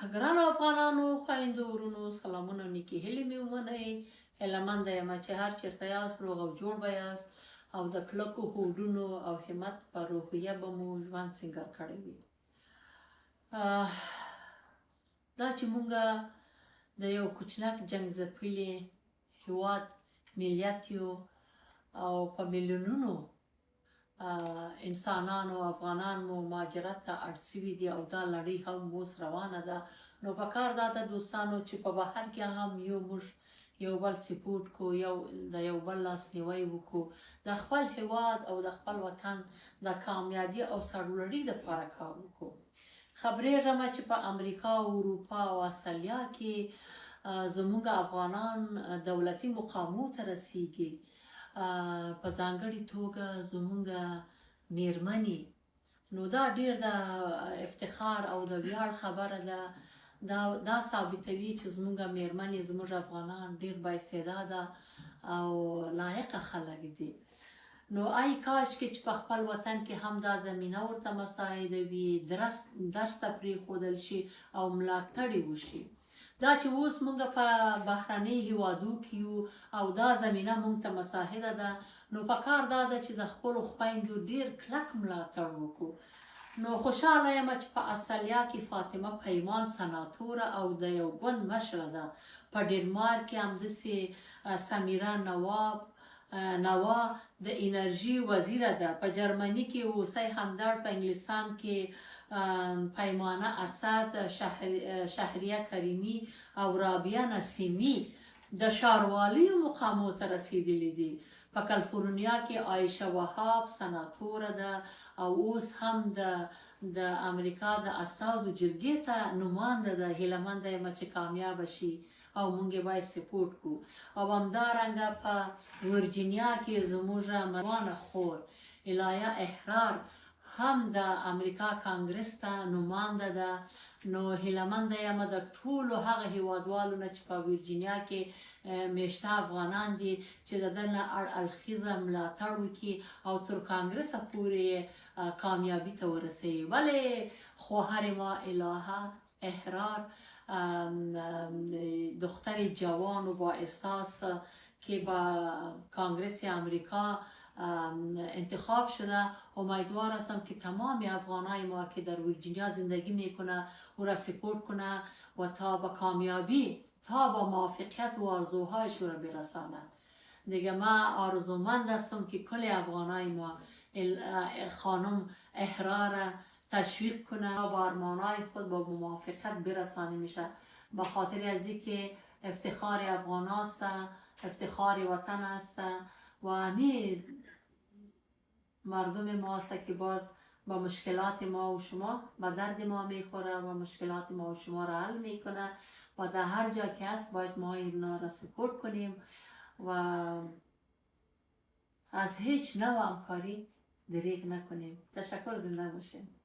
ګرانو افغانانو خویندو ورونو سلامونه نیکې هیلې مې ومنئ. هیلهمنده یم چې هر چېرته یاست روغ او جوړ به یاست او د کلکو هوډونو او همت په روحیه به مو ژوند سینګار کړی وي. دا چې مونږه د یو کوچنک جنګ ځپلي هیواد ملیت یو او په میلیونونو انسانانو افغانان مو مهاجرت ته اړ سوي دي او دا لړۍ هم اوس روانه ده. نو پکار دا ده دوستانو چې په بهر کې هم موږ یو بل سپورټ کو، د یو بل لاسنیوی وکړو، د خپل هیواد او د خپل وطن د کامیابی او سرلوړۍ دپاره کار وکړو. خبریږم چې په امریکا او اروپا او استرالیا کې زموږ افغانان دولتي مقامو ته رسیږي. په ځانګړې توګه زموږ میرمنې، نو دا ډیر د افتخار او د ویاړ خبره ده. دا ثابتوي چې زموږ میرمنې زموږ افغانان ډیر با استعداده او لایقه خلک دي. نو ای کاش کې چې په خپل وطن کې هم دا زمینه ورته مساعده وي، درس ته پرېښودل شي او ملاتړ وشي. دا چې اوس مونږ په بهرني هیوادو کې یو او دا زمینه مونږ ته مساعده ده، نو پکار دا ده چې د خپلو خویندو ډیر کلک ملاتړ وکړو. نو خوشحاله یم چې په استرالیا کې فاطمه پیمان سناتوره او د یو ګوند مشره ده. په ډنمارک کې همداسې سمیره نوا د انرژي وزیره ده. په جرمني کې اوسی همدرد، په انګلستان کې پیمانه اسد، شهریه کریمی او رابعه نسیمی د ښاروالۍ مقامو ته رسیدلي دي. په کالیفورنیا کې عایشه وهاب سناتوره ده او اوس هم د امریکا د استازو جرګې ته نماینده ده. هیلهمنده یم چې کامیابه شي او مونږ یې باید سپورټ کړو. او همدارنګه په ورجینیا کې زموږ مروانه خور الهیه احرار هم د امریکا کانګرس ته نماینده ده. نو هیلهمنده یم د ټولو هغه هیوادوالو نه چې په ورجینیا کې میشته افغانان دي چې د ده نه اړخیزه ملاتړ وکړي او تر کانګرسه پورې کامیابی ته ورسوي. ولې خواهر ما الهه احرار دختر جوان و با احساس که با کانگرس امریکا انتخاب شده. امیدوار هستم که تمام افغانای ما که در ورجینیا زندگی میکنه او را سپورت کنه و تا به کامیابی، تا به موفقیت و آرزوهایش را برسانه. دیگه ما آرزومند هستم که کل افغانای ما خانم احرار تشویق کنه و با ارمانای خود با موفقیت برسانه میشه. به خاطر از اینکه افتخار افغان است، افتخار وطن است و همین مردم ما است که باز با مشکلات ما و شما به درد ما میخوره و مشکلات ما و شما را حل میکنه و در هر جا که هست باید ما اینا را سپورت کنیم و از هیچ نوع همکاری دریغ نکنیم. تشکر، زنده باشیم.